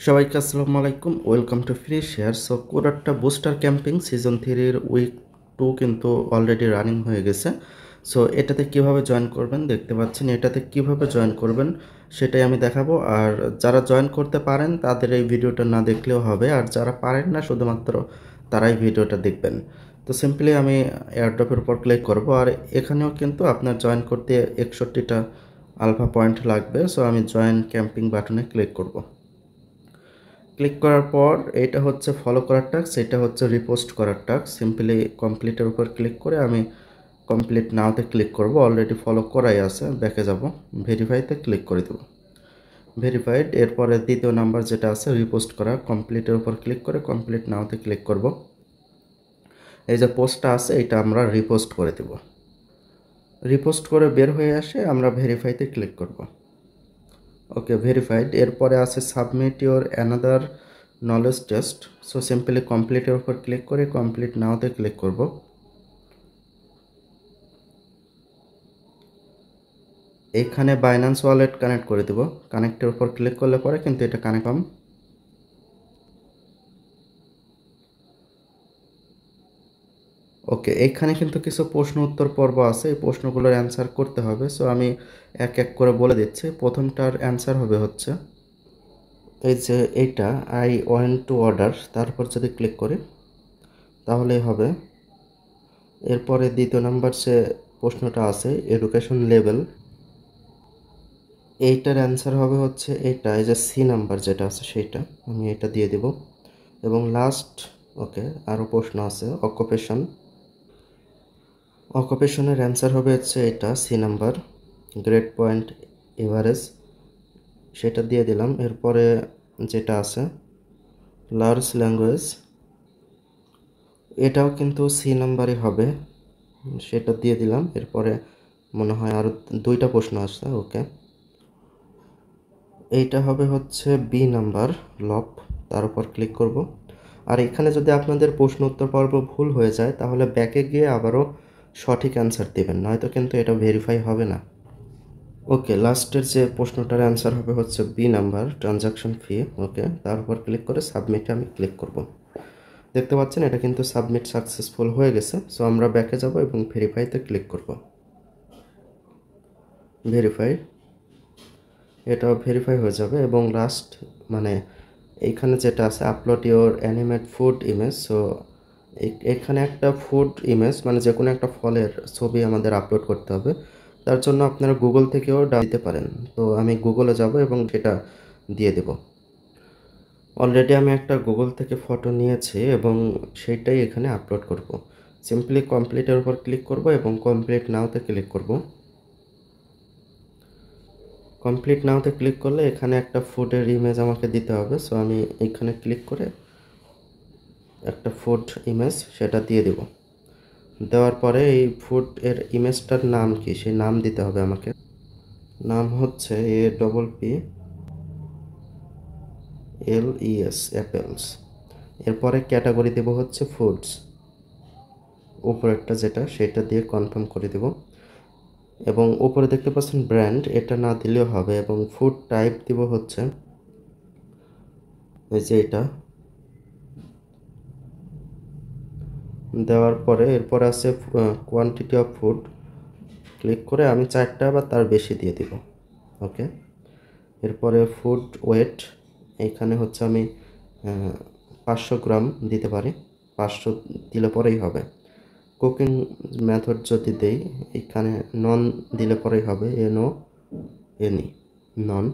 সবাইকে আসসালামু আলাইকুম, welcome to free share. So কোডারটা বুস্টার ক্যাম্পিং সিজন 3-এর উইক 2 কিন্তু অলরেডি রানিং হয়ে গেছে। সো এটাতে কিভাবে জয়েন করবেন দেখতে পাচ্ছেন। এটাতে কিভাবে জয়েন করবেন সেটাই আমি দেখাবো। আর যারা জয়েন করতে পারেন তাদের এই ভিডিওটা না দেখলেও হবে, আর যারা পারেন না শুধুমাত্র তারাই ভিডিওটা দেখবেন। তো সিম্পলি আমি এয়ারড্রপের উপর ক্লিক করব, আর এখানেও কিন্তু আপনার জয়েন করতে 61টা আলফা পয়েন্ট লাগবে। সো আমি জয়েন ক্যাম্পিং বাটনে ক্লিক করব। ক্লিক করার পর এটা হচ্ছে ফলো করার টাস্ক, এটা হচ্ছে রিপোস্ট করার টাস্ক। সিম্পলি কমপ্লিটের উপর ক্লিক করে আমি কমপ্লিট নাওতে ক্লিক করব। অলরেডি ফলো করাই আছে, ব্যাকে যাব, ভেরিফাইতে ক্লিক করে দেব। ভেরিফাইড। এরপরে দ্বিতীয় নাম্বার যেটা আছে রিপোস্ট করা, কমপ্লিটের উপর ক্লিক করে কমপ্লিট নাওতে ক্লিক করব। এই যে পোস্টটা আছে এটা আমরা রিপোস্ট করে দেব। রিপোস্ট করে বের হয়ে আসে আমরা ভেরিফাইতে ক্লিক করব। Okay, verified. এরপরে আছে submit your another knowledge test. So simply কমপ্লিটের উপর ক্লিক করে কমপ্লিট নাওতে ক্লিক করব। এখানে বাইন্যান্স ওয়ালেট কানেক্ট করে দেব। কানেক্টের উপর ক্লিক করলে পরে কিন্তু এটা কানেক্ট হবে। ওকে, এখানে কিন্তু কিছু প্রশ্ন উত্তর পর্ব আছে, এই প্রশ্নগুলোর অ্যান্সার করতে হবে। সো আমি এক এক করে বলে দিচ্ছি। প্রথমটার অ্যান্সার হবে হচ্ছে এই যে এইটা, আই ওয়ান্ট টু অর্ডার, তারপর যদি ক্লিক করি তাহলেই হবে। এরপরে দ্বিতীয় নাম্বার যে প্রশ্নটা আছে এডুকেশন লেভেল, এইটার অ্যান্সার হবে হচ্ছে এইটা, এই যে সি নাম্বার যেটা আছে সেইটা, আমি এটা দিয়ে দেব। এবং লাস্ট, ওকে, আরও প্রশ্ন আছে অকুপেশন। অকুপেশনের অ্যান্সার হবে হচ্ছে এটা C number, grade point average, সেটা দিয়ে দিলাম। এরপরে যেটা আছে লার্জ ল্যাঙ্গুয়েজ, এটাও কিন্তু সি নাম্বারই হবে, সেটা দিয়ে দিলাম। এরপরে মনে হয় আরও দুইটা প্রশ্ন আছে, ওকে, এইটা হবে হচ্ছে বি নাম্বার লপ, তার উপর ক্লিক করব। আর এখানে যদি আপনাদের প্রশ্ন উত্তর পর্ব ভুল হয়ে যায় তাহলে ব্যাকে গিয়ে আবারও সঠিক অ্যান্সার দেবেন, নয়তো কিন্তু এটা ভেরিফাই হবে না। ওকে, লাস্টের যে প্রশ্নটার অ্যান্সার হবে হচ্ছে বি নাম্বার ট্রানজাকশন ফি। ওকে, তার উপর ক্লিক করে সাবমিটে আমি ক্লিক করব। দেখতে পাচ্ছেন এটা কিন্তু সাবমিট সাকসেসফুল হয়ে গেছে। সো আমরা ব্যাকে যাব এবং ভেরিফাইতে ক্লিক করব। ভেরিফাই, এটাও ভেরিফাই হয়ে যাবে। এবং লাস্ট মানে এইখানে যেটা আছে upload your animate food image. So এখানে একটা ফুড ইমেজ মানে যে কোনো একটা ফলের ছবি আমাদের আপলোড করতে হবে। তার জন্য আপনারা গুগল থেকেও দিতে পারেন। তো আমি গুগলে যাব এবং সেটা দিয়ে দেব। অলরেডি আমি একটা গুগল থেকে ফটো নিয়েছি এবং সেইটাই এখানে আপলোড করব। সিম্পলি কমপ্লিটের উপর ক্লিক করব এবং কমপ্লিট নাওতে ক্লিক করব। কমপ্লিট নাওতে ক্লিক করলে এখানে একটা ফুডের ইমেজ আমাকে দিতে হবে। সো আমি এখানে ক্লিক করে একটা ফুড ইমেজ সেটা দিয়ে দেব। দেওয়ার পরে এই ফুড এর ইমেজটার নাম কি সেই নাম দিতে হবে আমাকে। নাম হচ্ছে APPLES অ্যাপেলস। এরপরে ক্যাটাগরি দেব হচ্ছে ফুডস, উপরেরটা যেটা সেটা দিয়ে কনফার্ম করে দেব। এবং উপরে দেখতে পাচ্ছেন ব্র্যান্ড, এটা না দিলেও হবে। এবং ফুড টাইপ দিব হচ্ছে এই যে এটা। দেওয়ার পরে এরপর আছে কোয়ান্টিটি অফ ফুড, ক্লিক করে আমি 4টা বা তার বেশি দিয়ে দিব। ওকে, এরপরে ফুড ওয়েট, এইখানে হচ্ছে আমি 500 গ্রাম দিতে পারি, 500 দিলে পরেই হবে। কুকিং মেথড যদি দেই এখানে নন দিলে পরেই হবে, NO নন।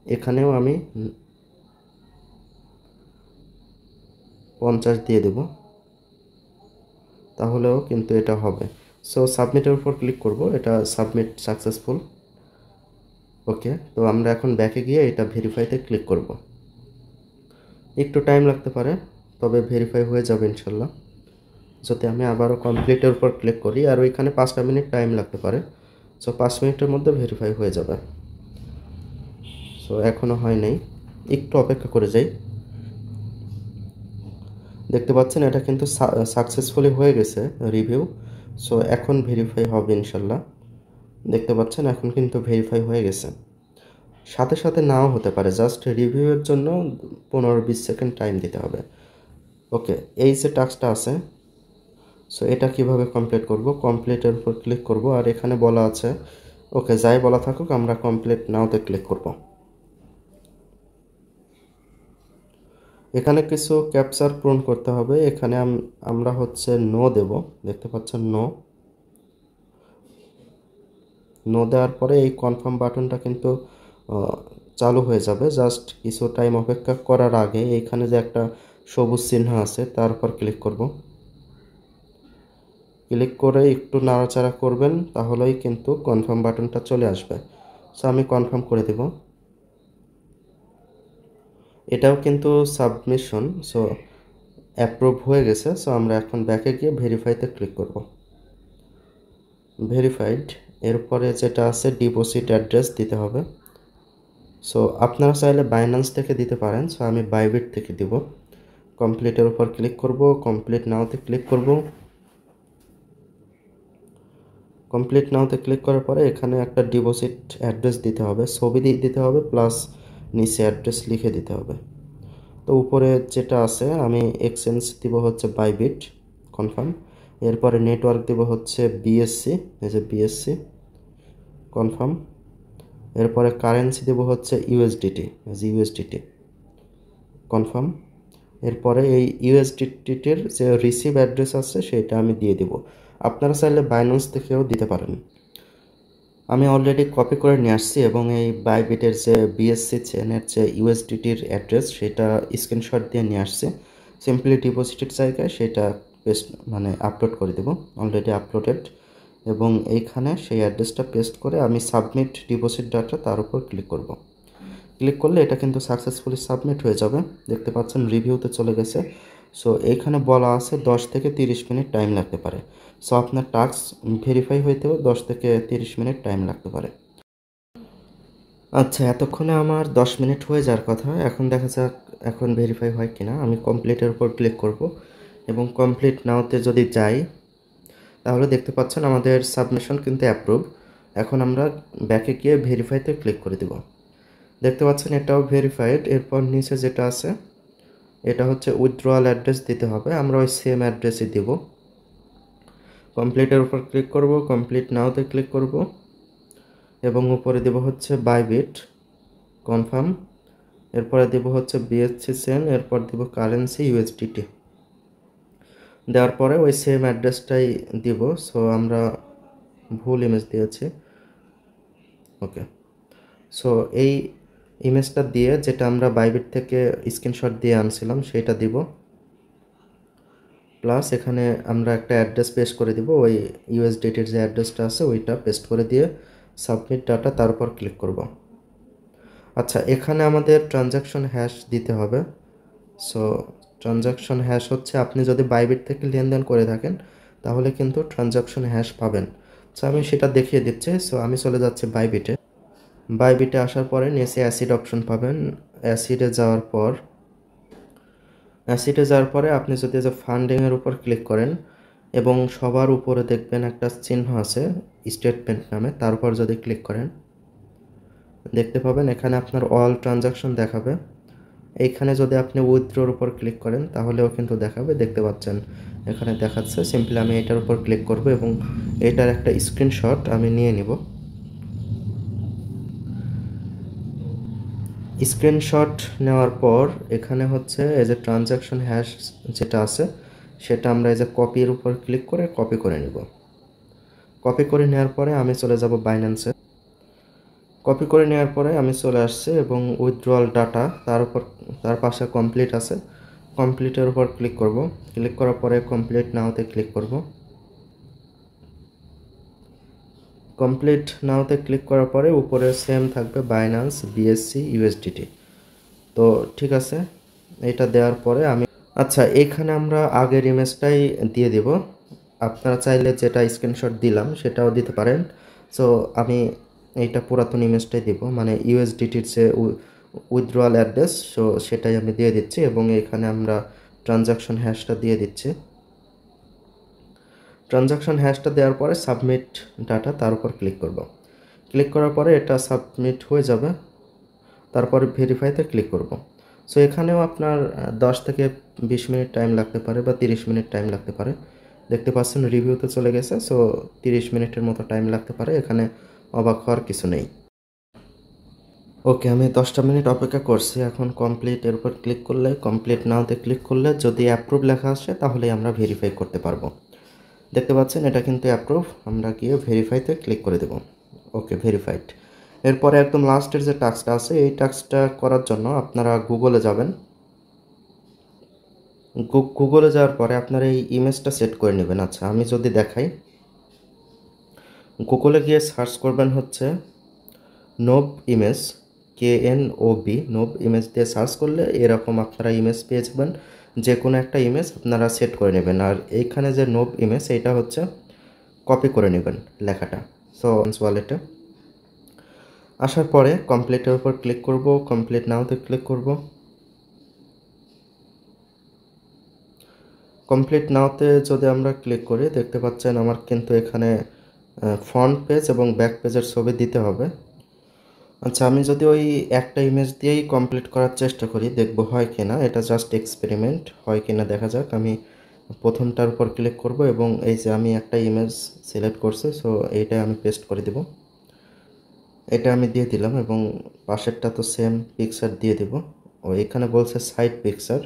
এখানেও আমি 50 দিয়ে দেব, তাহলেও কিন্তু এটা হবে। সো সাবমিটের উপর ক্লিক করব, এটা সাবমিট সাকসেসফুল। ওকে, তো আমরা এখন ব্যাকে গিয়ে এটা ভেরিফাইতে ক্লিক করব। একটু টাইম লাগতে পারে, তবে ভেরিফাই হয়ে যাবে ইনশাল্লাহ। যদি আমি আবারও কমপ্লিটের উপর ক্লিক করি, আর ওইখানে 5টা মিনিট টাইম লাগতে পারে। সো 5 মিনিটের মধ্যে ভেরিফাই হয়ে যাবে। সো এখনও হয় নাই, একটু অপেক্ষা করে যাই। দেখতে পাচ্ছেন এটা কিন্তু সাকসেসফুলি হয়ে গেছে রিভিউ। সো এখন ভেরিফাই হবে ইনশাল্লাহ। দেখতে পাচ্ছেন এখন কিন্তু ভেরিফাই হয়ে গেছে। সাথে সাথে নাও হতে পারে, জাস্ট রিভিউয়ের জন্য 15-20 সেকেন্ড টাইম দিতে হবে। ওকে, এই যে টাস্কটা আছে, সো এটা কিভাবে কমপ্লিট করব, কমপ্লিটের উপর ক্লিক করব, আর এখানে বলা আছে ওকে যাই বলা থাকুক আমরা কমপ্লিট নাওতে ক্লিক করব। এখানে কিছু ক্যাপচার পূরণ করতে হবে, এখানে আমরা হচ্ছে নো দেব, দেখতে পাচ্ছেন নো। নো দেওয়ার পরে এই কনফার্ম বাটনটা কিন্তু চালু হয়ে যাবে। জাস্ট কিছু টাইম অপেক্ষা করার আগে এইখানে যে একটা সবুজ চিহ্ন আছে তার উপর ক্লিক করব। ক্লিক করে একটু নাড়াচাড়া করবেন, তাহলেই কিন্তু কনফার্ম বাটনটা চলে আসবে। সো আমি কনফার্ম করে দেব। এটাও কিন্তু সাবমিশন, সো অ্যাপ্রুভ হয়ে গেছে। সো আমরা এখন ব্যাকে গিয়ে ভেরিফাইতে ক্লিক করব। ভেরিফাইড, এরপরে যেটা আছে ডিপোজিট অ্যাড্রেস দিতে হবে। সো আপনারা চাইলে বাইন্যান্স থেকে দিতে পারেন, সো আমি বাইবিট থেকে দিব। কমপ্লিটের উপর ক্লিক করব, কমপ্লিট নাওতে ক্লিক করব। কমপ্লিট নাওতে ক্লিক করার পরে এখানে একটা ডিপোজিট অ্যাড্রেস দিতে হবে, ছবি দিতে হবে, প্লাস নিচে অ্যাড্রেস লিখে দিতে হবে। তো উপরে যেটা আছে আমি এক্সচেঞ্জ দিব হচ্ছে বাইবিট, কনফার্ম। এরপরে নেটওয়ার্ক দিব হচ্ছে বিএসসি, এই যে বিএসসি, কনফার্ম। এরপরে কারেন্সি দেব হচ্ছে ইউএসডিটি, ইউএসডিটি, কনফার্ম। এরপরে এই ইউএসডিটির যে রিসিভ অ্যাড্রেস আছে সেটা আমি দিয়ে দিব। আপনারা চাইলে বাইন্যান্স থেকেও দিতে পারেন। আমি অলরেডি কপি করে নিয়ে আসছি এবং এই বাইবিটের যে বিএসসি চেনের যে ইউএসডিটির অ্যাড্রেস সেটা স্ক্রিনশট দিয়ে নিয়ে আসছি। সিম্পলি ডিপোজিটের জায়গায় সেটা পেস্ট আপলোড করে দেব, অলরেডি আপলোডেড। এবং এইখানে সেই অ্যাড্রেসটা পেস্ট করে আমি সাবমিট ডিপোজিট ডাটা তার উপর ক্লিক করব। ক্লিক করলে এটা কিন্তু সাকসেসফুলি সাবমিট হয়ে যাবে। দেখতে পাচ্ছেন রিভিউতে চলে গেছে। সো এইখানে বলা আছে 10 থেকে 30 মিনিট টাইম লাগতে পারে। সো আপনার টাস্ক ভেরিফাই হইতেও 10 থেকে 30 মিনিট টাইম লাগতে পারে। আচ্ছা, এতক্ষণে আমার 10 মিনিট হয়ে যাওয়ার কথা, এখন দেখা যাক এখন ভেরিফাই হয় কিনা। আমি কমপ্লিটের উপর ক্লিক করব এবং কমপ্লিট নাওতে যদি যাই তাহলে দেখতে পাচ্ছেন আমাদের সাবমিশন কিন্তু অ্যাপ্রুভ। এখন আমরা ব্যাকে গিয়ে ভেরিফাইতে ক্লিক করে দেব। দেখতে পাচ্ছেন এটাও ভেরিফাইড। এরপর নিচে যেটা আছে এটা হচ্ছে উইথড্রয়াল অ্যাড্রেস দিতে হবে, আমরা ওই সেম অ্যাড্রেসই দেব। কমপ্লিটের উপর ক্লিক করব, কমপ্লিট নাওতে ক্লিক করব এবং উপরে দেব হচ্ছে বাইবিট, কনফার্ম। এরপরে দেব হচ্ছে বিএসসি চেন, এরপর দেব কারেন্সি ইউএসডিটি। দেওয়ার পরে ওই সেম অ্যাড্রেসটাই দিব। সো আমরা ভুল ইমেজ দিয়েছি। ওকে, সো এই ইমেজটা দিয়ে যেটা আমরা বাইবিট থেকে স্ক্রিনশট দিয়ে আনছিলাম সেটা দিব, প্লাস এখানে আমরা একটা অ্যাড্রেস পেস্ট করে দিব, ওই ইউএসডিটির যে অ্যাড্রেসটা আছে ওইটা পেস্ট করে দিয়ে সাবমিট ডাটা তার উপর ক্লিক করব। আচ্ছা, এখানে আমাদের ট্রানজ্যাকশন হ্যাশ দিতে হবে। সো ট্রানজ্যাকশন হ্যাশ হচ্ছে আপনি যদি বাইবিট থেকে লেনদেন করে থাকেন তাহলে কিন্তু ট্রানজ্যাকশন হ্যাশ পাবেন। সো আমি সেটা দেখিয়ে দিচ্ছি। সো আমি চলে যাচ্ছি বাইবিটে। বাইবিটে আসার পরে নিচে অ্যাসিড অপশন পাবেন। অ্যাসিডে যাওয়ার পরে আপনি যদি যে ফান্ডিংয়ের উপর ক্লিক করেন এবং সবার উপরে দেখবেন একটা চিহ্ন আছে স্টেটমেন্ট নামে, তার উপর যদি ক্লিক করেন দেখতে পাবেন এখানে আপনার অল ট্রানজাকশন দেখাবে। এইখানে যদি আপনি উইথড্রোর উপর ক্লিক করেন তাহলেও কিন্তু দেখাবে, দেখতে পাচ্ছেন এখানে দেখাচ্ছে। সিম্পলি আমি এটার উপর ক্লিক করব এবং এটার একটা স্ক্রিনশট আমি নিয়ে নিব। স্ক্রিনশট নেওয়ার পর এখানে হচ্ছে এই যে ট্রানজ্যাকশন হ্যাশ যেটা আছে সেটা আমরা এই যে কপির উপর ক্লিক করে কপি করে নিব। কপি করে নেওয়ার পরে আমি চলে যাব বাইন্যান্সে। কপি করে নেওয়ার পরে আমি চলে আসছি এবং উইথড্রয়াল ডাটা তার পাশে কমপ্লিট আছে, কমপ্লিটের উপর ক্লিক করব। ক্লিক করার পরে কমপ্লিট নাওতে ক্লিক করব। কমপ্লিট নাওতে ক্লিক করার পরে উপরে সেম থাকবে বাইন্যান্স, বিএসসি, ইউএসডিটি। তো ঠিক আছে, এটা দেওয়ার পরে আচ্ছা, এখানে আমরা আগের ইমেজটাই দিয়ে দেব। আপনারা চাইলে যেটা স্ক্রিনশট দিলাম সেটাও দিতে পারেন। সো আমি এইটা পুরাতন ইমেজটাই দিব, ইউএসডিটির যে উইথড্রয়াল অ্যাড্রেস, সো সেটাই আমি দিয়ে দিচ্ছি এবং এখানে আমরা ট্রানজাকশন হ্যাশটা দিয়ে দিচ্ছি। ট্রানজাকশন হ্যাশটা দেওয়ার পরে সাবমিট ডাটা তার উপর ক্লিক করব। ক্লিক করার পরে এটা সাবমিট হয়ে যাবে। তারপরে ভেরিফাইতে ক্লিক করব। সো এখানেও আপনার 10 থেকে 20 মিনিট টাইম লাগতে পারে বা 30 মিনিট টাইম লাগতে পারে। দেখতে পাচ্ছেন রিভিউতে চলে গেছে, সো 30 মিনিটের মতো টাইম লাগতে পারে, এখানে অবাক হওয়ার কিছু নেই। ওকে, আমি 10টা মিনিট অপেক্ষা করছি, এখন কমপ্লিট এর উপর ক্লিক করলে, কমপ্লিট নাওতে ক্লিক করলে যদি অ্যাপ্রুভ লেখা আসে তাহলে আমরা ভেরিফাই করতে পারবো। দেখতে পাচ্ছেন এটা কিন্তু অ্যাপ্রুভ, আমরা গিয়ে ভেরিফাইতে ক্লিক করে দেব। ওকে, ভেরিফাইড। এরপরে একদম লাস্টের যে টাস্কটা আছে এই টাস্কটা করার জন্য আপনারা গুগলে যাবেন। গুগলে যাওয়ার পরে আপনারা এই ইমেজটা সেট করে নেবেন। আচ্ছা, আমি যদি দেখাই, গুগলে গিয়ে সার্চ করবেন হচ্ছে নোব ইমেজ, KNOB, নোব ইমেজ দিয়ে সার্চ করলে এরকম আপনারা ইমেজ পেয়ে যাবেন। যে কোনো একটা ইমেজ আপনারা সেট করে নেবেন, আর এইখানে যে নোব ইমেজ এটা হচ্ছে কপি করে নেবেন লেখাটা। সো ওয়ালেটে আসার পরে কমপ্লিটের উপর ক্লিক করব, কমপ্লিট নাওতে ক্লিক করব। কমপ্লিট নাওতে যদি আমরা ক্লিক করি দেখতে পাচ্ছেন আমার কিন্তু এখানে ফ্রন্ট পেজ এবং ব্যাক পেজের ছবি দিতে হবে। আচ্ছা, আমি যদি ওই একটা ইমেজ দিয়েই কমপ্লিট করার চেষ্টা করি, দেখব হয় কিনা, এটা জাস্ট এক্সপেরিমেন্ট, হয় কিনা দেখা যাক। আমি প্রথমটার উপর ক্লিক করব এবং এই যে আমি একটা ইমেজ সিলেক্ট করছি, সো এইটা আমি পেস্ট করে দেব। এটা আমি দিয়ে দিলাম এবং পাশেরটা তো সেম পিকচার দিয়ে দেব। ও এখানে বলছে সাইড পিকচার,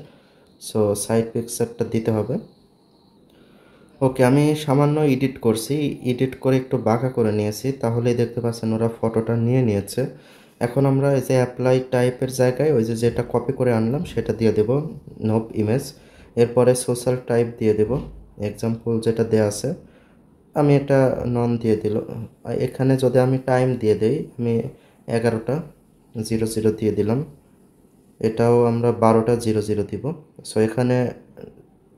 সো সাইড পিকচারটা দিতে হবে। ওকে, আমি সামান্য এডিট করছি, এডিট করে একটু বাঁকা করে নিয়েছি, তাহলেই দেখতে পাচ্ছেন ওরা ফটোটা নিয়ে নিয়েছে। এখন আমরা এই যে অ্যাপ্লাই টাইপের জায়গায় ওই যে যেটা কপি করে আনলাম সেটা দিয়ে দেব, নোব ইমেজ। এরপরে সোশ্যাল টাইপ দিয়ে দেব, এক্সাম্পল যেটা দেয়া আছে আমি এটা নন দিয়ে দিল। এখানে যদি আমি টাইম দিয়ে দেই, আমি 11:00 দিয়ে দিলাম, এটাও আমরা 12:00 দিব। সো এখানে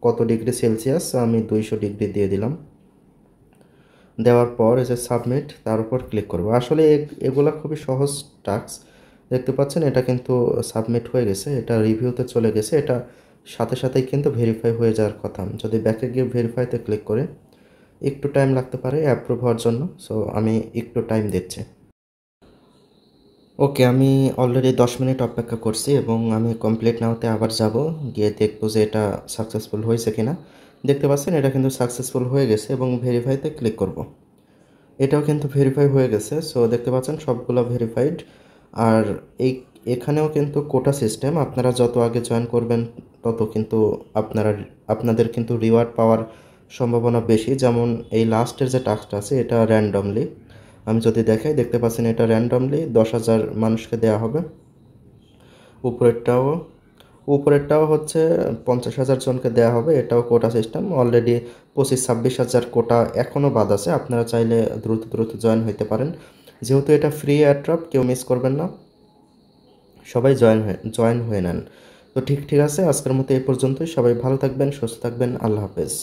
কত ডিগ্রি সেলসিয়াস, আমি 200 ডিগ্রি দিয়ে দিলাম। দেওয়ার পর এই যে সাবমিট, তার উপর ক্লিক করব। আসলে এগুলা খুবই সহজ টাস্ক। দেখতে পাচ্ছেন এটা কিন্তু সাবমিট হয়ে গেছে, এটা রিভিউতে চলে গেছে, এটা সাথে সাথেই কিন্তু ভেরিফাই হয়ে যাওয়ার কথা। যদি ব্যাকে গিয়ে ভেরিফাইতে ক্লিক করে একটু টাইম লাগতে পারে অ্যাপ্রুভ হওয়ার জন্য, সো আমি একটু টাইম দিচ্ছি। ওকে, আমি অলরেডি 10 মিনিট অপেক্ষা করছি এবং আমি কমপ্লিট নাওতে আবার যাব, গিয়ে দেখবো যে এটা সাকসেসফুল হয়েছে কিনা। দেখতে পাচ্ছেন এটা কিন্তু সাকসেসফুল হয়ে গেছে এবং ভেরিফাইতে ক্লিক করব। এটাও কিন্তু ভেরিফাই হয়ে গেছে, সো দেখতে পাচ্ছেন সবগুলো ভেরিফাইড। আর এখানেও কিন্তু কোটা সিস্টেম, আপনারা যত আগে জয়েন করবেন তত কিন্তু আপনাদের কিন্তু রিওয়ার্ড পাওয়ার সম্ভাবনা বেশি। যেমন এই লাস্টের যে টাস্কটা আছে এটা র্যান্ডমলি, আমি যদি দেখাই দেখতে পাচ্ছেন এটা র্যান্ডমলি 10,000 মানুষকে দেওয়া হবে। উপরেরটাও হচ্ছে 50,000 জনকে দেওয়া হবে, এটাও কোটা সিস্টেম। অলরেডি 25-26,000 কোটা এখনও বাদ আছে, আপনারা চাইলে দ্রুত দ্রুত জয়েন হইতে পারেন। যেহেতু এটা ফ্রি এয়ারড্রপ, কেউ মিস করবেন না, সবাই জয়েন হয়ে নেন। তো ঠিক আছে, আজকের মতো এই পর্যন্তই। সবাই ভালো থাকবেন, সুস্থ থাকবেন, আল্লাহ হাফেজ।